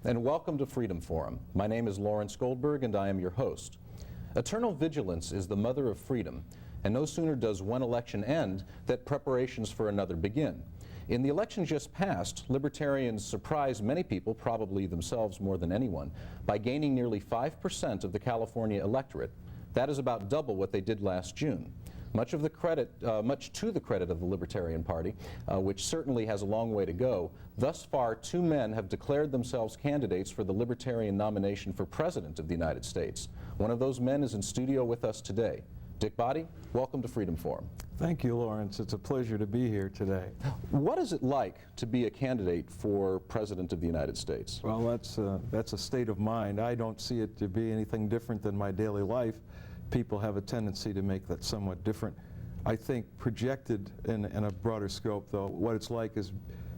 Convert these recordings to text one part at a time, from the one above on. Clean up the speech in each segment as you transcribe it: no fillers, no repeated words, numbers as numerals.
and welcome to Freedom Forum. My name is Lawrence Goldberg, and I am your host. Eternal vigilance is the mother of freedom, and no sooner does one election end that preparations for another begin. In the election just passed, Libertarians surprised many people, probably themselves more than anyone, by gaining nearly 5% of the California electorate. That is about double what they did last June. Much to the credit of the Libertarian Party, which certainly has a long way to go. Thus far, 2 men have declared themselves candidates for the Libertarian nomination for President of the United States. One of those men is in studio with us today. Dick Boddie, welcome to Freedom Forum. Thank you, Lawrence. It's a pleasure to be here today. What is it like to be a candidate for President of the United States? Well, that's a state of mind. I don't see it to be anything different than my daily life. People have a tendency to make that somewhat different. I think projected in a broader scope, though, what it's like is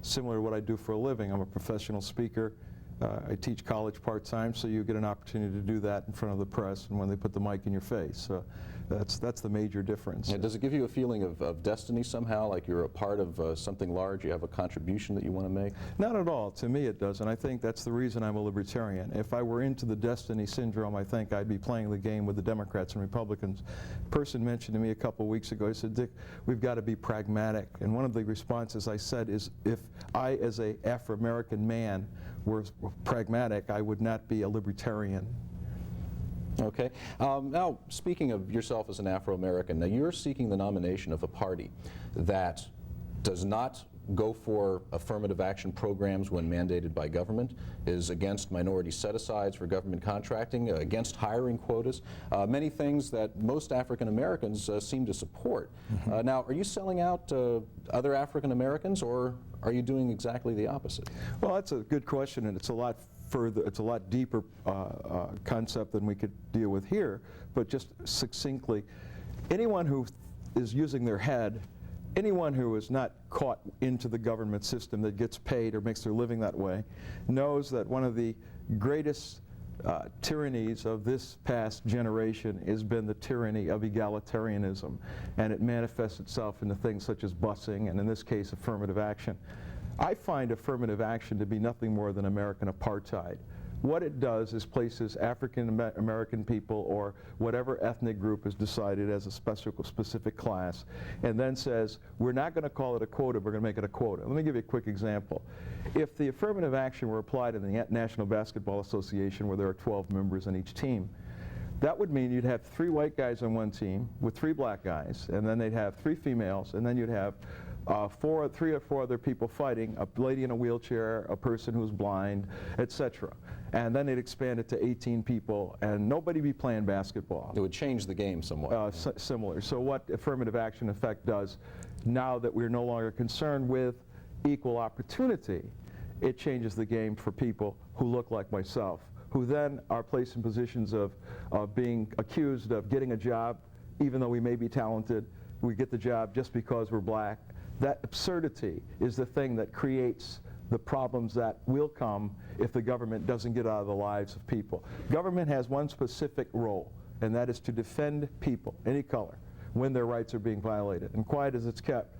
similar to what I do for a living. I'm a professional speaker. I teach college part-time, so you get an opportunity to do that in front of the press and when they put the mic in your face. That's the major difference. Yeah, does it give you a feeling of destiny somehow, like you're a part of something large, you have a contribution that you want to make? Not at all. To me it doesn't. I think that's the reason I'm a libertarian. If I were into the destiny syndrome, I think I'd be playing the game with the Democrats and Republicans. A person mentioned to me a couple weeks ago, he said, Dick, we've got to be pragmatic. And one of the responses I said is, if I as a Afro-American man were pragmatic, I would not be a libertarian. Okay. Now, speaking of yourself as an Afro-American, now you're seeking the nomination of a party that does not go for affirmative action programs when mandated by government, is against minority set-asides for government contracting, against hiring quotas, many things that most African Americans seem to support. Mm-hmm. Now, are you selling out other African Americans, or are you doing exactly the opposite? Well, that's a good question, and it's a lot further, it's a lot deeper concept than we could deal with here, but just succinctly, anyone who is using their head, anyone who is not caught into the government system that gets paid or makes their living that way, knows that one of the greatest tyrannies of this past generation has been the tyranny of egalitarianism, and it manifests itself into things such as busing, and in this case affirmative action. I find affirmative action to be nothing more than American apartheid. What it does is places African American people or whatever ethnic group is decided as a specific class, and then says, we're not going to call it a quota, we're going to make it a quota. Let me give you a quick example. If the affirmative action were applied in the National Basketball Association, where there are 12 members on each team, that would mean you'd have 3 white guys on one team with 3 black guys, and then they'd have 3 females, and then you'd have 3 or 4 other people fighting, a lady in a wheelchair, a person who's blind, etc. And then they'd expand it to 18 people, and nobody be playing basketball. It would change the game somewhat. Similar. So what affirmative action effect does, now that we're no longer concerned with equal opportunity, it changes the game for people who look like myself, who then are placed in positions of being accused of getting a job, even though we may be talented. We get the job just because we're black. That absurdity is the thing that creates the problems that will come if the government doesn't get out of the lives of people. Government has one specific role, and that is to defend people, any color, when their rights are being violated. And quiet as it's kept,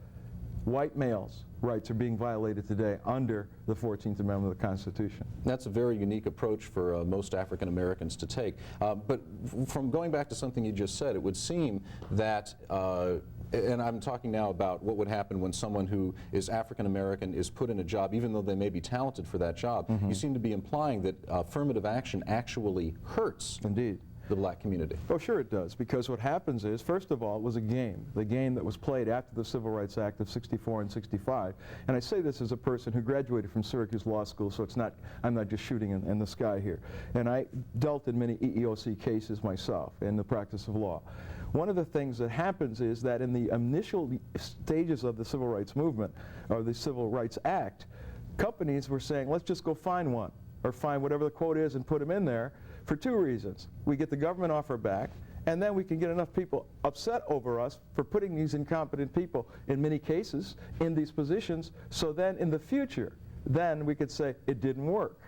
white males' rights are being violated today under the 14th Amendment of the Constitution. That's a very unique approach for most African Americans to take. But from going back to something you just said, it would seem that, and I'm talking now about what would happen when someone who is African American is put in a job, even though they may be talented for that job. Mm-hmm. You seem to be implying that affirmative action actually hurts. Indeed. The black community. Oh, sure it does, because what happens is, first of all, it was a game, the game that was played after the Civil Rights Act of 64 and 65. And I say this as a person who graduated from Syracuse Law School, so it's not, I'm not just shooting in the sky here. And I dealt in many EEOC cases myself in the practice of law. One of the things that happens is that in the initial stages of the Civil Rights Movement, or the Civil Rights Act, companies were saying, let's just go find one, or find whatever the quote is and put them in there, for 2 reasons. We get the government off our back, and then we can get enough people upset over us for putting these incompetent people, in many cases, in these positions, so then in the future, then we could say it didn't work.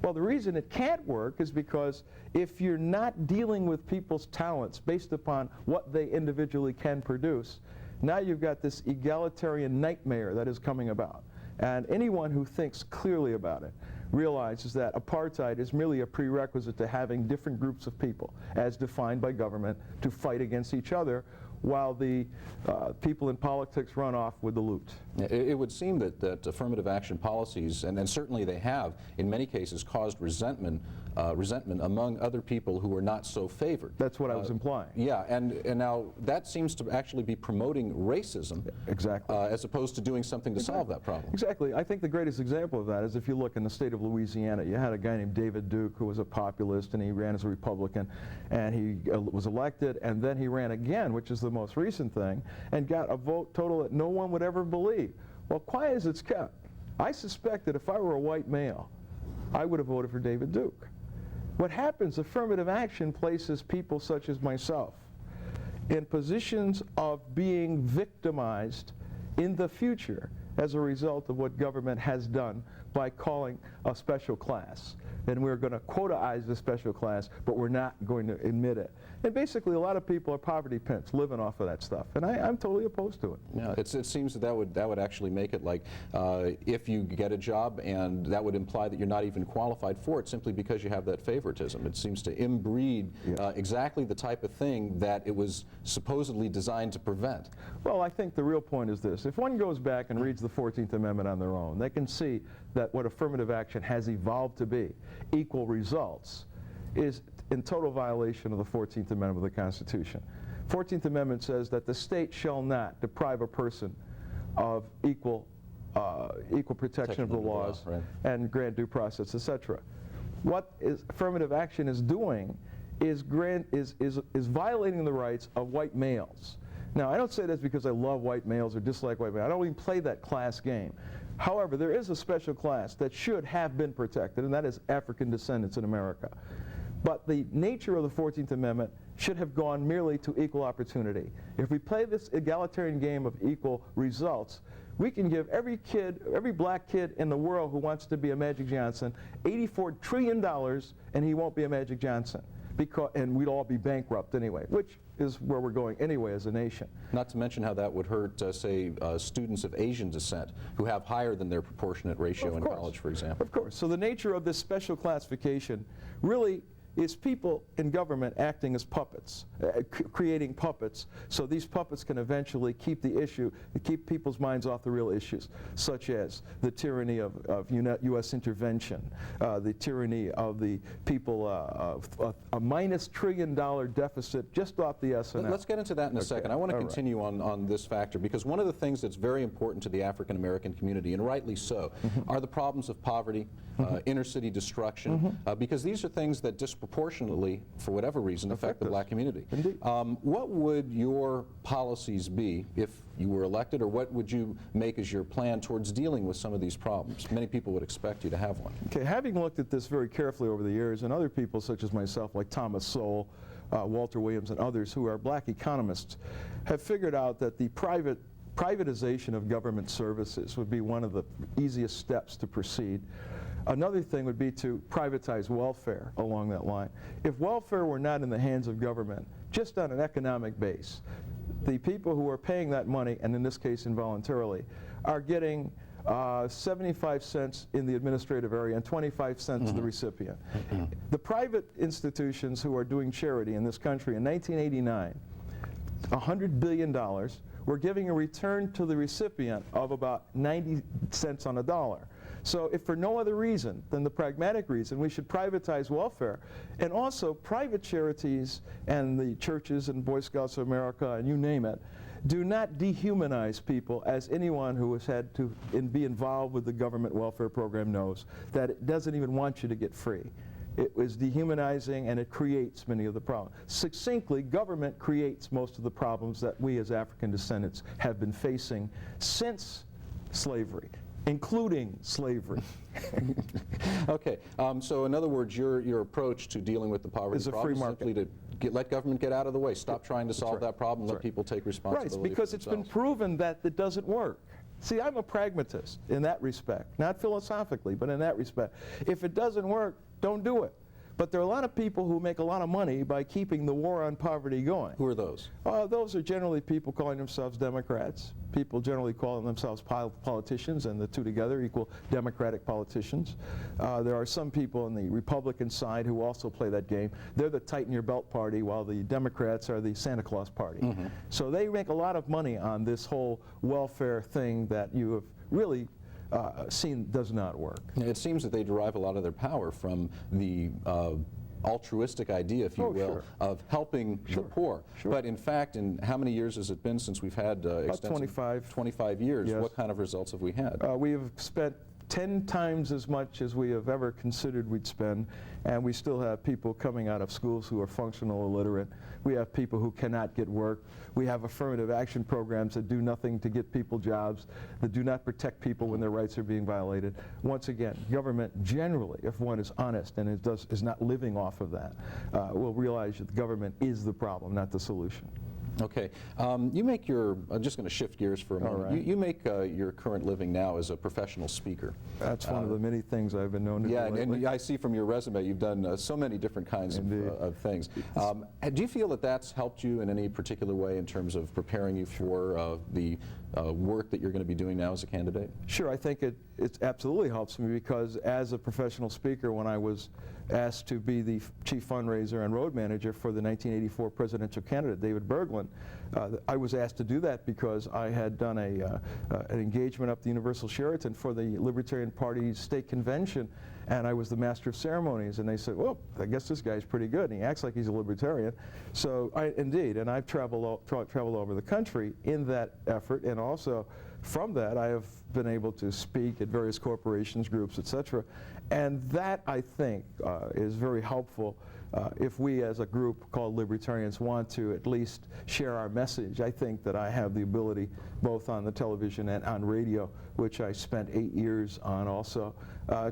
Well, the reason it can't work is because if you're not dealing with people's talents based upon what they individually can produce, now you've got this egalitarian nightmare that is coming about. And anyone who thinks clearly about it realizes that apartheid is merely a prerequisite to having different groups of people, as defined by government, to fight against each other, while the people in politics run off with the loot. It would seem that affirmative action policies, and certainly they have, in many cases caused resentment among other people who are not so favored. That's what I was implying. Yeah, and now that seems to actually be promoting racism. Exactly. As opposed to doing something to solve that problem. Exactly. I think the greatest example of that is if you look in the state of Louisiana, you had a guy named David Duke who was a populist, and he ran as a Republican, and he was elected, and then he ran again, which is the most recent thing, and got a vote total that no one would ever believe. Well, quiet as it's kept, I suspect that if I were a white male, I would have voted for David Duke. What happens, affirmative action places people such as myself in positions of being victimized in the future as a result of what government has done by calling a special class. And we're going to quotaize the special class, but we're not going to admit it. And basically, a lot of people are poverty pimps living off of that stuff, and I'm totally opposed to it. Yeah, it seems that would actually make it like if you get a job, and that would imply that you're not even qualified for it simply because you have that favoritism. It seems to inbreed exactly the type of thing that it was supposedly designed to prevent. Well, I think the real point is this. If one goes back and reads the 14th Amendment on their own, they can see that what affirmative action has evolved to be, equal results, is in total violation of the 14th Amendment of the Constitution. 14th Amendment says that the state shall not deprive a person of equal protection of the laws and grant due process, etc. What affirmative action is doing is violating the rights of white males. Now, I don't say this because I love white males or dislike white males. I don't even play that class game. However, there is a special class that should have been protected, and that is African descendants in America. But the nature of the 14th Amendment should have gone merely to equal opportunity. If we play this egalitarian game of equal results, we can give every black kid in the world who wants to be a Magic Johnson $84 trillion, and he won't be a Magic Johnson. And we'd all be bankrupt anyway, which is where we're going anyway as a nation. Not to mention how that would hurt, say, students of Asian descent who have higher than their proportionate ratio in college, for example. Of course. So the nature of this special classification really is people in government acting as puppets, creating puppets, so these puppets can eventually keep keep people's minds off the real issues, such as the tyranny of U.S. intervention, the tyranny of the people, a minus $1 trillion deficit just off the S&L. Let's get into that in a second. I want to continue on this factor, because one of the things that's very important to the African American community, and rightly so, are the problems of poverty, inner city destruction, because these are things that disproportionately, for whatever reason, affect the black community. Indeed. What would your policies be if you were elected, or what would you make as your plan towards dealing with some of these problems? Many people would expect you to have one. Okay, having looked at this very carefully over the years, and other people such as myself, like Thomas Sowell, Walter Williams, and others who are black economists, have figured out that the privatization of government services would be one of the easiest steps to proceed. Another thing would be to privatize welfare along that line. If welfare were not in the hands of government, just on an economic base, the people who are paying that money, and in this case involuntarily, are getting 75 cents in the administrative area and 25 cents to the recipient. The private institutions who are doing charity in this country in 1989, $100 billion, were giving a return to the recipient of about 90 cents on a dollar. So if for no other reason than the pragmatic reason, we should privatize welfare, and also private charities and the churches and Boy Scouts of America and you name it, do not dehumanize people, as anyone who has had to be involved with the government welfare program knows, that it doesn't even want you to get free. It is dehumanizing, and it creates many of the problems. Succinctly, government creates most of the problems that we as African descendants have been facing since slavery, including slavery. Okay, so in other words, your approach to dealing with the poverty problem is simply to let government get out of the way, stop trying to solve that problem, let people take responsibility. Right, because it's been proven that it doesn't work. See, I'm a pragmatist in that respect, not philosophically, but in that respect. If it doesn't work, don't do it. But there are a lot of people who make a lot of money by keeping the war on poverty going. Who are those? Those are generally people calling themselves Democrats. People generally calling themselves politicians, and the two together equal Democratic politicians. There are some people on the Republican side who also play that game. They're the tighten your belt party, while the Democrats are the Santa Claus party. So they make a lot of money on this whole welfare thing that you have really seen does not work. It seems that they derive a lot of their power from the altruistic idea, if you will, sure. of helping the poor. Sure. But in fact, in how many years has it been since we've had About 25. 25 years. Yes. What kind of results have we had? We have spent 10 times as much as we have ever considered we'd spend, and we still have people coming out of schools who are functional illiterate. We have people who cannot get work. We have affirmative action programs that do nothing to get people jobs, that do not protect people when their rights are being violated. Once again, government generally, if one is honest and is not living off of that, will realize that the government is the problem, not the solution. Okay. You make your, I'm just going to shift gears for a moment. right. You make your current living now as a professional speaker. That's one of the many things I've been known to do lately. And I see from your resume you've done so many different kinds of things. Do you feel that that's helped you in any particular way in terms of preparing you for the work that you're going to be doing now as a candidate? Sure, I think it absolutely helps me, because as a professional speaker, when I was asked to be the chief fundraiser and road manager for the 1984 presidential candidate, David Bergland, I was asked to do that because I had done an engagement up at the Universal Sheraton for the Libertarian Party's state convention, and I was the master of ceremonies, and they said, well, I guess this guy's pretty good, and he acts like he's a libertarian. So indeed, and I've traveled over the country in that effort, and also from that I have been able to speak at various corporations, groups, etc. And that, I think, is very helpful if we as a group called Libertarians want to at least share our message. I think that I have the ability, both on the television and on radio, which I spent 8 years on also,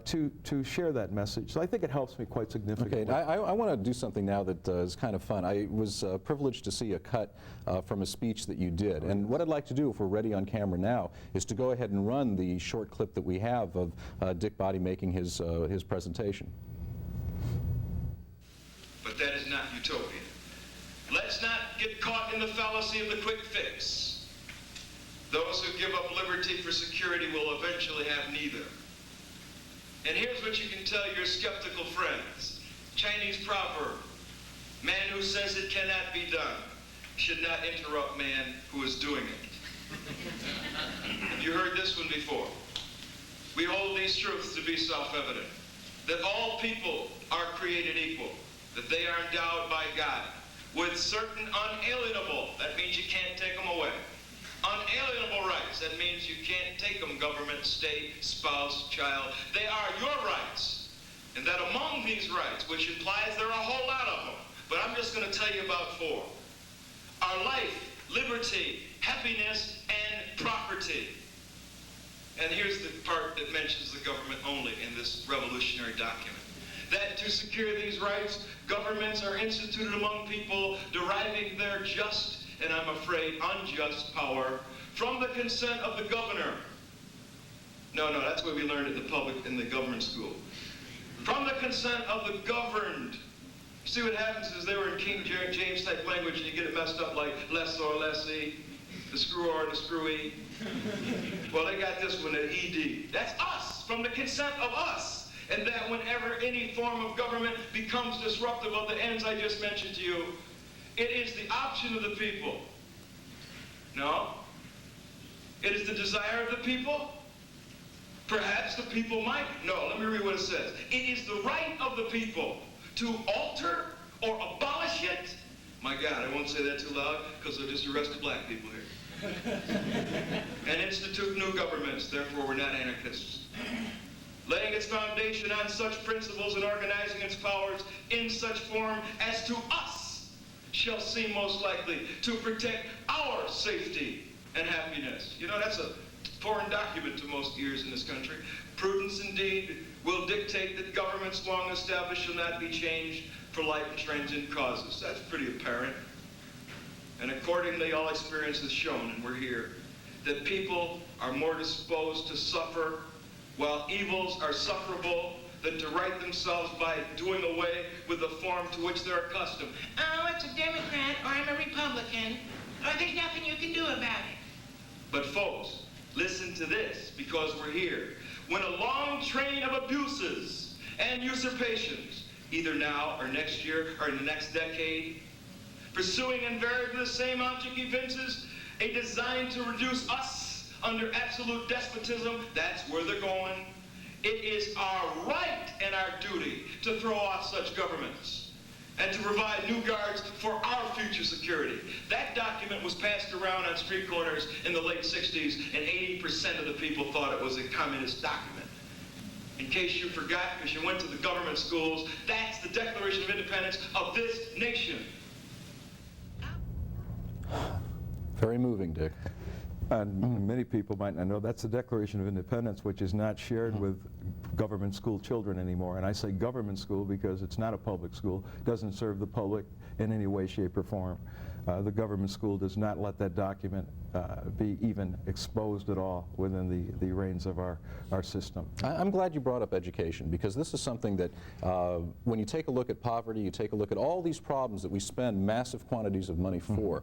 to share that message. So I think it helps me quite significantly. Okay, I want to do something now that is kind of fun. I was privileged to see a cut from a speech that you did. And what I'd like to do, if we're ready on camera now, is to go ahead and run the short clip that we have of Dick Boddie making his presentation. But that is not utopia. Let's not get caught in the fallacy of the quick fix. Those who give up liberty for security will eventually have neither. And here's what you can tell your skeptical friends. Chinese proverb, man who says it cannot be done should not interrupt man who is doing it. Have you heard this one before? We hold these truths to be self-evident, that all people are created equal, that they are endowed by God with certain unalienable, that means you can't take them away, unalienable rights, that means you can't take them, government, state, spouse, child. They are your rights. And that among these rights, which implies there are a whole lot of them, but I'm just going to tell you about 4, are life, liberty, happiness, and property. And here's the part that mentions the government only in this revolutionary document. That to secure these rights, governments are instituted among people deriving their just, and I'm afraid unjust, power from the consent of the governor. No, that's what we learned in the government school. From the consent of the governed. See, what happens is they were in King James type language, and you get it messed up like lessor, lessee, the screwer, the screwee. Well, they got this one at ED. That's us, from the consent of us. And that whenever any form of government becomes disruptive of the ends I just mentioned to you, it is the option of the people. No. It is the desire of the people. Perhaps the people might. No, let me read what it says. It is the right of the people to alter or abolish it. My God, I won't say that too loud because they'll just arrest the black people here. And institute new governments, therefore we're not anarchists. Laying its foundation on such principles and organizing its powers in such form as to us shall seem most likely to protect our safety and happiness. You know, that's a foreign document to most ears in this country. Prudence indeed will dictate that governments long established shall not be changed for light and transient causes. That's pretty apparent. And accordingly, all experience has shown, and we're here, that people are more disposed to suffer while evils are sufferable than to right themselves by doing away with the form to which they're accustomed. Oh, it's a Democrat or I'm a Republican, or there's nothing you can do about it. But folks, listen to this, because we're here. When a long train of abuses and usurpations, either now or next year or in the next decade, pursuing invariably the same object evinces a design to reduce us under absolute despotism, that's where they're going. It is our right and our duty to throw off such governments and to provide new guards for our future security. That document was passed around on street corners in the late 60s, and 80% of the people thought it was a communist document. In case you forgot, because you went to the government schools, that's the Declaration of Independence of this nation. Very moving, Dick. And many people might not know that's the Declaration of Independence, which is not shared with government school children anymore. And I say government school because it's not a public school, doesn't serve the public in any way, shape, or form. The government school does not let that document be even exposed at all within the reins of our system. I'm glad you brought up education, because this is something that when you take a look at poverty, you take a look at all these problems that we spend massive quantities of money for.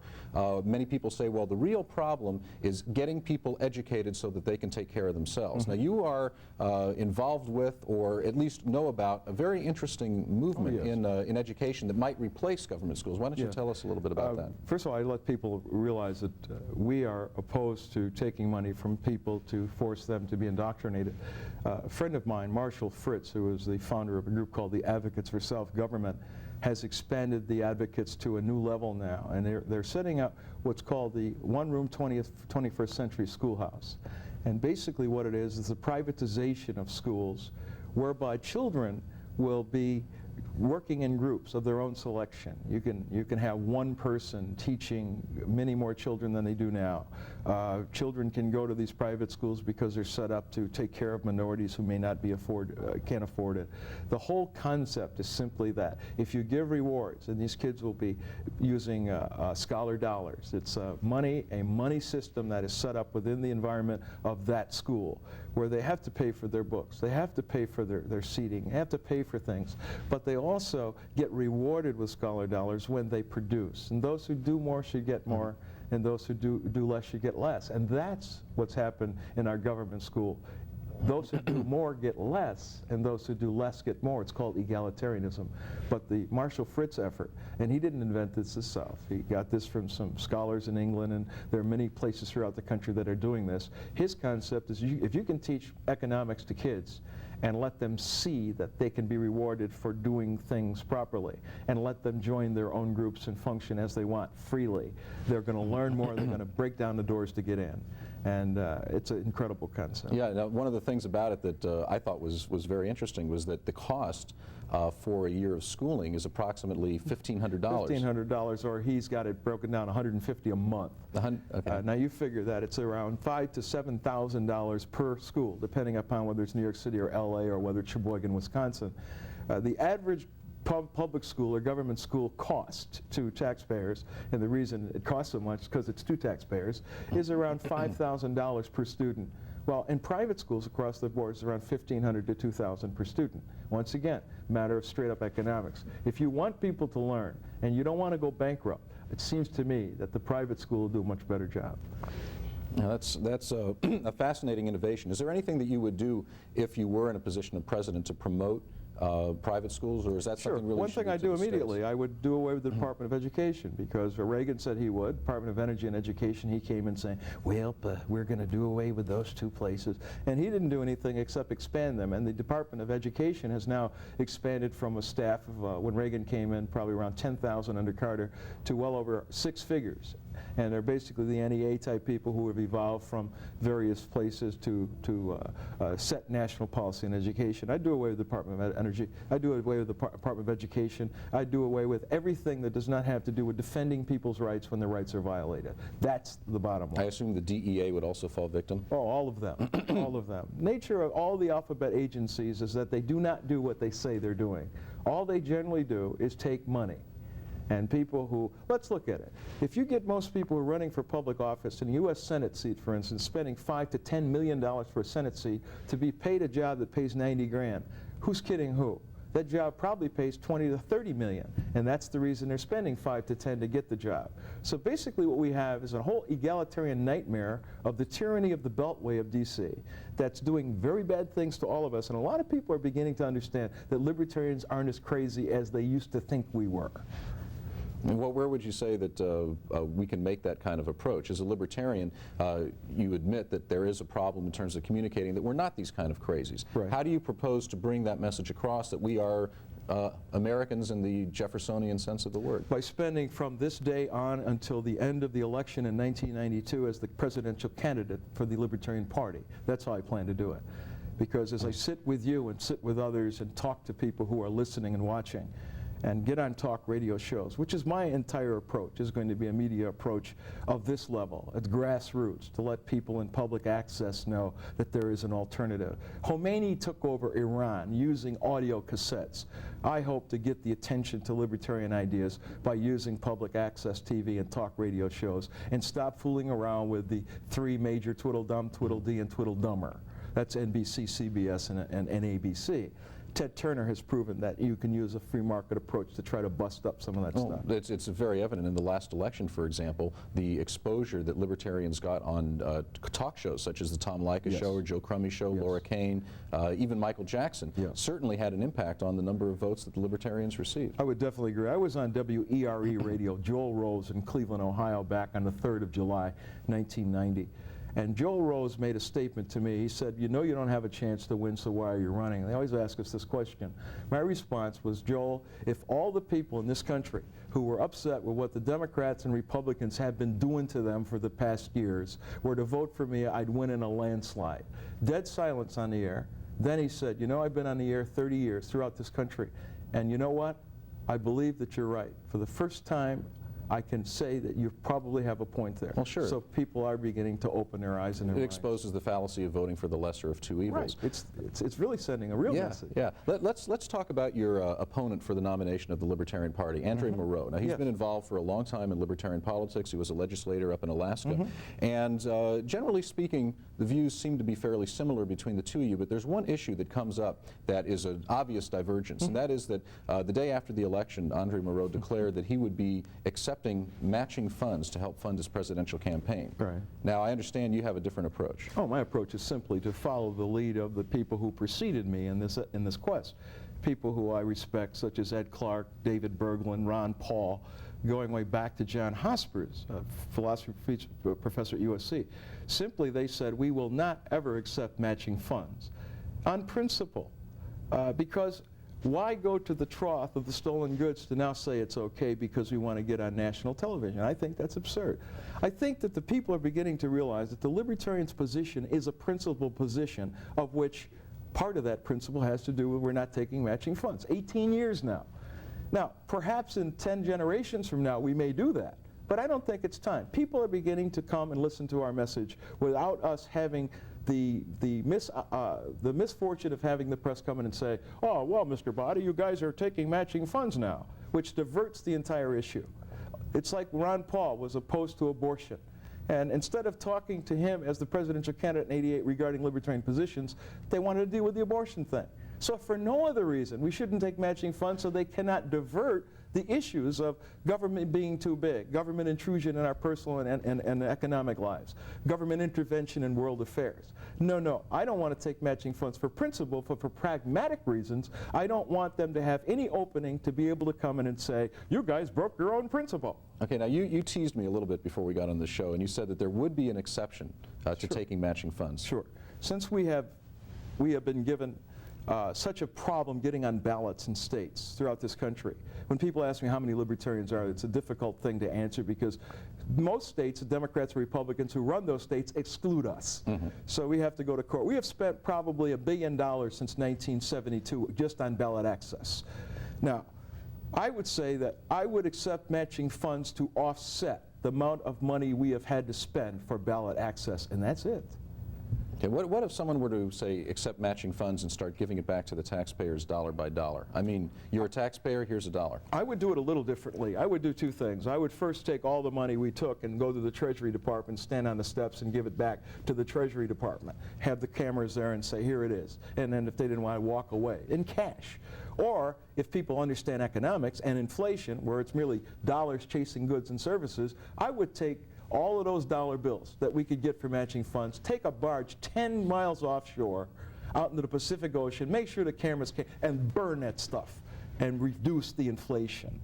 Many people say, well, the real problem is getting people educated so that they can take care of themselves. Now, you are involved with, or at least know about, a very interesting movement in education that might replace government schools. Why don't you tell us a little bit about that? First of all, I let people realize that we are opposed to taking money from people to force them to be indoctrinated. A friend of mine, Marshall Fritz, who is the founder of a group called the Advocates for Self-Government, has expanded the advocates to a new level now, and they're setting up what's called the one-room 21st century schoolhouse. And basically what it is the privatization of schools, whereby children will be working in groups of their own selection. You can have one person teaching many more children than they do now. Children can go to these private schools because they're set up to take care of minorities who may not can't afford it. The whole concept is simply that if you give rewards, and these kids will be using scholar dollars. It's a money system that is set up within the environment of that school, where they have to pay for their books, they have to pay for their seating, they have to pay for things, but they also get rewarded with scholar dollars when they produce. And those who do more should get more, and those who do less should get less. And that's what's happened in our government school. Those who do more get less, and those who do less get more. It's called egalitarianism. But the Marshall Fritz effort, and he didn't invent this himself. He got this from some scholars in England, and there are many places throughout the country that are doing this. His concept is if you can teach economics to kids and let them see that they can be rewarded for doing things properly, and let them join their own groups and function as they want freely, they're going to learn more, they're going to break down the doors to get in. And it's an incredible concept. Yeah, now one of the things about it that I thought was very interesting was that the cost for a year of schooling is approximately $1,500. $1,500, or he's got it broken down $150 a month. Okay. Now you figure that it's around $5,000 to $7,000 per school, depending upon whether it's New York City or LA or whether it's Sheboygan, Wisconsin. The average public school or government school cost to taxpayers, and the reason it costs so much is because it's to taxpayers, is around $5,000 per student. Well, in private schools across the board, it's around $1,500 to $2,000 per student. Once again, matter of straight up economics. If you want people to learn and you don't want to go bankrupt, it seems to me that the private school will do a much better job. Now that's a fascinating innovation. Is there anything that you would do if you were in a position of president to promote private schools, or is that something really? One thing I do immediately, I would do away with the Department of Education, because Reagan said he would. Department of Energy and Education, he came in saying, well, we're going to do away with those two places. And he didn't do anything except expand them. And the Department of Education has now expanded from a staff of, when Reagan came in, probably around 10,000 under Carter, to well over 6 figures. And they're basically the NEA type people who have evolved from various places to set national policy in education. I do away with the Department of Energy. I do away with the Department of Education. I do away with everything that does not have to do with defending people's rights when their rights are violated. That's the bottom line. I assume the DEA would also fall victim? Oh, all of them. All of them. Nature of all the alphabet agencies is that they do not do what they say they're doing. All they generally do is take money. And people who, let's look at it. If you get most people who are running for public office in a U.S. Senate seat, for instance, spending $5 to $10 million for a Senate seat to be paid a job that pays 90 grand, Who's kidding who? That job probably pays 20 to 30 million, and that's the reason they're spending 5 to 10 to get the job. So basically what we have is a whole egalitarian nightmare of the tyranny of the Beltway of DC that's doing very bad things to all of us, and a lot of people are beginning to understand that libertarians aren't as crazy as they used to think we were. And where would you say that we can make that kind of approach? As a libertarian, you admit that there is a problem in terms of communicating that we're not these kind of crazies. Right. How do you propose to bring that message across that we are Americans in the Jeffersonian sense of the word? By spending from this day on until the end of the election in 1992 as the presidential candidate for the Libertarian Party. That's how I plan to do it. Because as I sit with you and sit with others and talk to people who are listening and watching, and get on talk radio shows, which is my entire approach, is going to be a media approach of this level, at grassroots, to let people in public access know that there is an alternative. Khomeini took over Iran using audio cassettes. I hope to get the attention to libertarian ideas by using public access TV and talk radio shows, and stop fooling around with the 3 major Twiddledum, Tweedledee, and Tweedledummer. That's NBC, CBS, and ABC. Ted Turner has proven that you can use a free market approach to try to bust up some of that stuff. It's very evident in the last election, for example, the exposure that libertarians got on talk shows such as the Tom Leykis show or Joe Crummy show, Laura Kane, even Michael Jackson, certainly had an impact on the number of votes that the libertarians received. I would definitely agree. I was on WERE radio, Joel Rose in Cleveland, Ohio, back on the 3rd of July, 1990. And Joel Rose made a statement to me. He said, you know you don't have a chance to win, so why are you running? They always ask us this question. My response was, Joel, if all the people in this country who were upset with what the Democrats and Republicans have been doing to them for the past years were to vote for me, I'd win in a landslide. Dead silence on the air. Then he said, you know, I've been on the air 30 years throughout this country, and you know what? I believe that you're right. For the first time, I can say that you probably have a point there. Well, sure. So people are beginning to open their eyes and their It minds. exposes the fallacy of voting for the lesser of two evils. Right. It's really sending a real message. Yeah. Let's talk about your opponent for the nomination of the Libertarian Party, Andre Moreau. Now, he's been involved for a long time in libertarian politics. He was a legislator up in Alaska. And generally speaking, the views seem to be fairly similar between the two of you, but there's one issue that comes up that is an obvious divergence, and that is that the day after the election, Andre Moreau declared that he would be accepting matching funds to help fund his presidential campaign. Right. Now, I understand you have a different approach. Oh, my approach is simply to follow the lead of the people who preceded me in this quest. People who I respect, such as Ed Clark, David Berglund, Ron Paul, going way back to John Hospers, philosophy professor at USC. Simply, they said, we will not ever accept matching funds on principle, because why go to the trough of the stolen goods to now say it's okay because we want to get on national television? I think that's absurd. I think that the people are beginning to realize that the libertarian's position is a principle position, of which part of that principle has to do with we're not taking matching funds. 18 years now. Now, perhaps in 10 generations from now we may do that, but I don't think it's time. People are beginning to come and listen to our message without us having the misfortune of having the press come in and say, oh, well, Mr. Boddie, you guys are taking matching funds now, which diverts the entire issue. It's like Ron Paul was opposed to abortion. And instead of talking to him as the presidential candidate in '88 regarding libertarian positions, they wanted to deal with the abortion thing. So for no other reason, we shouldn't take matching funds so they cannot divert the issues of government being too big, government intrusion in our personal and economic lives, government intervention in world affairs. No, I don't want to take matching funds for principle, but for pragmatic reasons. I don't want them to have any opening to be able to come in and say, you guys broke your own principle. Okay, now you teased me a little bit before we got on the show, and you said that there would be an exception to taking matching funds. Sure. Since we have been given such a problem getting on ballots in states throughout this country. When people ask me how many libertarians are there, it's a difficult thing to answer because most states, the Democrats and Republicans who run those states exclude us. So we have to go to court. We have spent probably $1 billion since 1972 just on ballot access. Now, I would say that I would accept matching funds to offset the amount of money we have had to spend for ballot access, and that's it. Okay, what if someone were to, say, accept matching funds and start giving it back to the taxpayers dollar by dollar? I mean, you're a taxpayer, here's a dollar. I would do it a little differently. I would do two things. I would first take all the money we took and go to the Treasury Department, stand on the steps and give it back to the Treasury Department. Have the cameras there and say, here it is. And then if they didn't want to, walk away in cash. Or if people understand economics and inflation, where it's merely dollars chasing goods and services, I would take all of those dollar bills that we could get for matching funds, take a barge 10 miles offshore out into the Pacific Ocean, make sure the cameras can, and burn that stuff and reduce the inflation.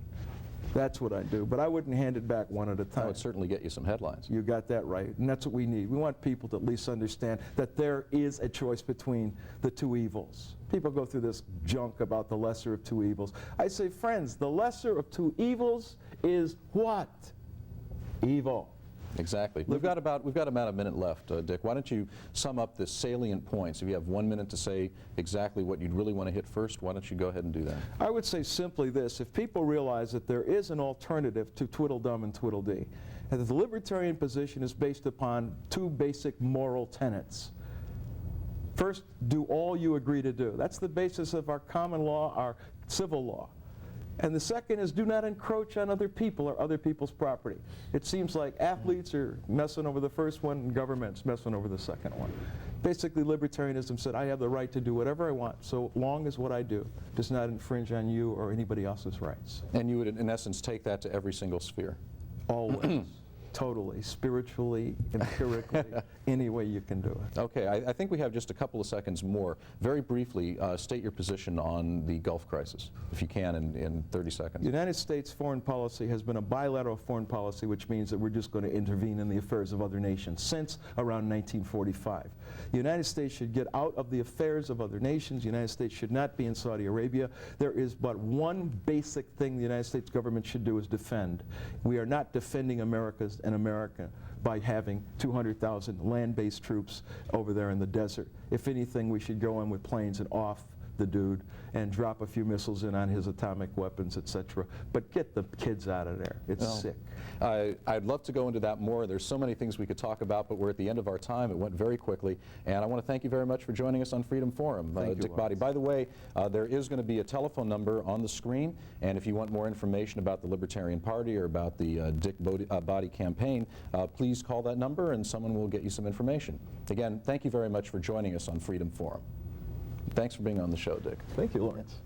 That's what I do, but I wouldn't hand it back one at a time. That would certainly get you some headlines. You got that right, and that's what we need. We want people to at least understand that there is a choice between the two evils. People go through this junk about the lesser of two evils. I say, friends, the lesser of two evils is what? Evil. Exactly. We've got about a minute left, Dick. Why don't you sum up the salient points? If you have 1 minute to say exactly what you'd really want to hit first, why don't you go ahead and do that? I would say simply this: if people realize that there is an alternative to Tweedledum and Tweedledee, and that the libertarian position is based upon two basic moral tenets. First, do all you agree to do. That's the basis of our common law, our civil law. And the second is, do not encroach on other people or other people's property. It seems like athletes are messing over the first one and government's messing over the second one. Basically, libertarianism said, I have the right to do whatever I want, so long as what I do does not infringe on you or anybody else's rights. And you would, in essence, take that to every single sphere. Always. Totally. Spiritually, empirically, any way you can do it. Okay, I think we have just a couple of seconds more. Very briefly, state your position on the Gulf crisis, if you can, in 30 seconds. The United States foreign policy has been a bilateral foreign policy, which means that we're just going to intervene in the affairs of other nations since around 1945. The United States should get out of the affairs of other nations. The United States should not be in Saudi Arabia. There is but one basic thing the United States government should do, is defend. We are not defending America's and America by having 200,000 land-based troops over there in the desert. If anything, we should go in with planes and off the dude and drop a few missiles in on his atomic weapons, etc. But get the kids out of there. It's sick. I'd love to go into that more. There's so many things we could talk about, but we're at the end of our time. It went very quickly. And I want to thank you very much for joining us on Freedom Forum, Dick Boddie. By the way, there is going to be a telephone number on the screen, and if you want more information about the Libertarian Party or about the Dick Boddie campaign, please call that number and someone will get you some information. Again, thank you very much for joining us on Freedom Forum. Thanks for being on the show, Dick. Thank you, Lawrence.